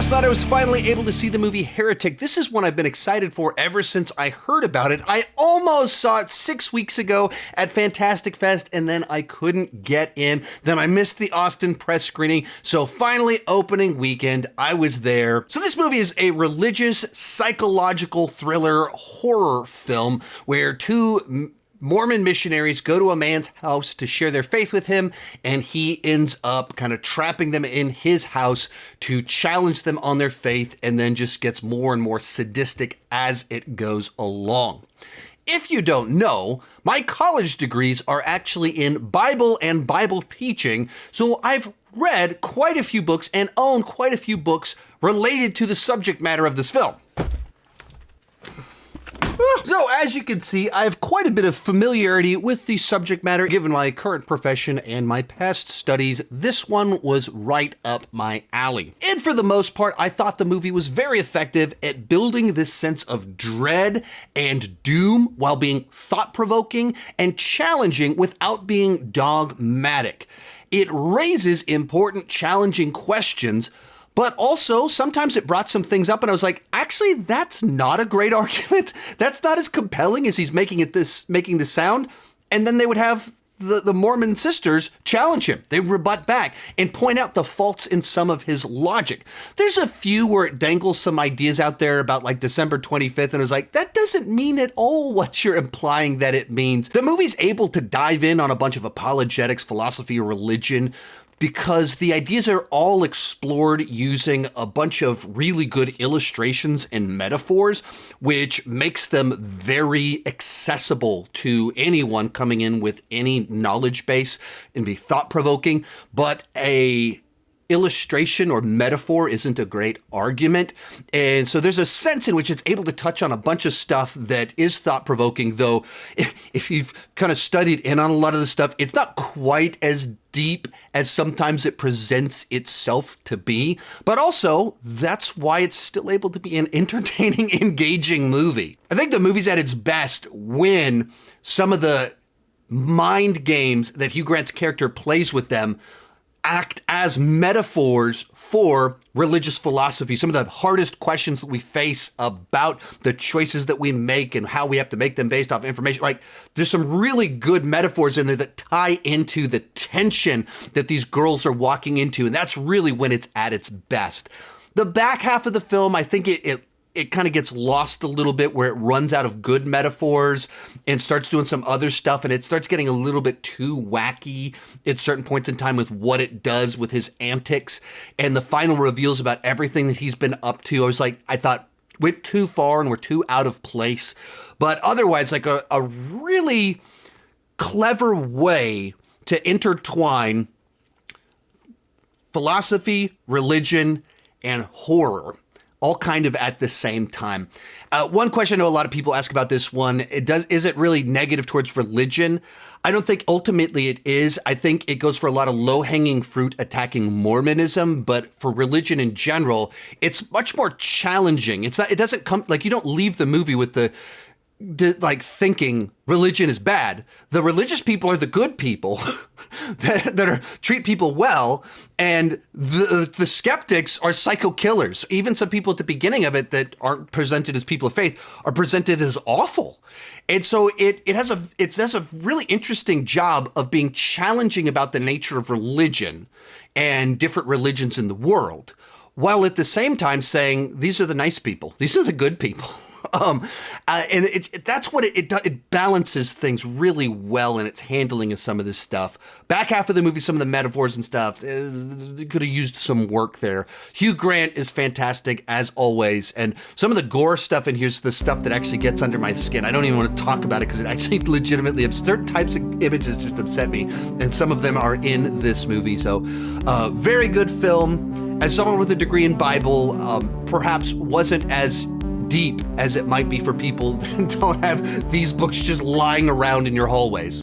Last night I was finally able to see the movie Heretic. This is one I've been excited for ever since I heard about it. I almost saw it 6 weeks ago at Fantastic Fest, and then I couldn't get in. Then I missed the Austin press screening, so finally opening weekend, I was there. So this movie is a religious, psychological thriller horror film where two Mormon missionaries go to a man's house to share their faith with him, and he ends up kind of trapping them in his house to challenge them on their faith, and then just gets more and more sadistic as it goes along. If you don't know, my college degrees are actually in Bible and Bible teaching, so I've read quite a few books and own quite a few books related to the subject matter of this film. So as you can see, I have quite a bit of familiarity with the subject matter. Given my current profession and my past studies, this one was right up my alley. And for the most part, I thought the movie was very effective at building this sense of dread and doom while being thought-provoking and challenging without being dogmatic. It raises important, challenging questions, but also, sometimes it brought some things up and I was like, actually, that's not a great argument. That's not as compelling as he's making the sound. And then they would have the Mormon sisters challenge him. They rebut back and point out the faults in some of his logic. There's a few where it dangles some ideas out there about like December 25th, and I was like, that doesn't mean at all what you're implying that it means. The movie's able to dive in on a bunch of apologetics, philosophy, religion, because the ideas are all explored using a bunch of really good illustrations and metaphors, which makes them very accessible to anyone coming in with any knowledge base and be thought-provoking. But a illustration or metaphor isn't a great argument. And so there's a sense in which it's able to touch on a bunch of stuff that is thought-provoking, though if you've kind of studied in on a lot of the stuff, it's not quite as deep as sometimes it presents itself to be. But also, that's why it's still able to be an entertaining, engaging movie. I think the movie's at its best when some of the mind games that Hugh Grant's character plays with them act as metaphors for religious philosophy. Some of the hardest questions that we face about the choices that we make and how we have to make them based off information. Like, there's some really good metaphors in there that tie into the tension that these girls are walking into, and that's really when it's at its best. The back half of the film, I think it kind of gets lost a little bit, where it runs out of good metaphors and starts doing some other stuff, and it starts getting a little bit too wacky at certain points in time with what it does with his antics and the final reveals about everything that he's been up to. I thought went too far and were too out of place. But otherwise, like a really clever way to intertwine philosophy, religion, and horror, all kind of at the same time. One question I know a lot of people ask about this one, is it really negative towards religion? I don't think ultimately it is. I think it goes for a lot of low-hanging fruit attacking Mormonism, but for religion in general, it's much more challenging. It doesn't come, like, you don't leave the movie with thinking religion is bad. The religious people are the good people that treat people well, and the skeptics are psycho killers. Even some people at the beginning of it that aren't presented as people of faith are presented as awful. And so it does a really interesting job of being challenging about the nature of religion and different religions in the world, while at the same time saying, these are the nice people. These are the good people. And that's what it balances things really well in its handling of some of this stuff. Back half of the movie, some of the metaphors and stuff, could have used some work there. Hugh Grant is fantastic as always, and some of the gore stuff in here's the stuff that actually gets under my skin. I don't even want to talk about it because it actually legitimately, certain types of images just upset me, and some of them are in this movie. So, very good film. As someone with a degree in Bible, perhaps wasn't as deep as it might be for people that don't have these books just lying around in your hallways.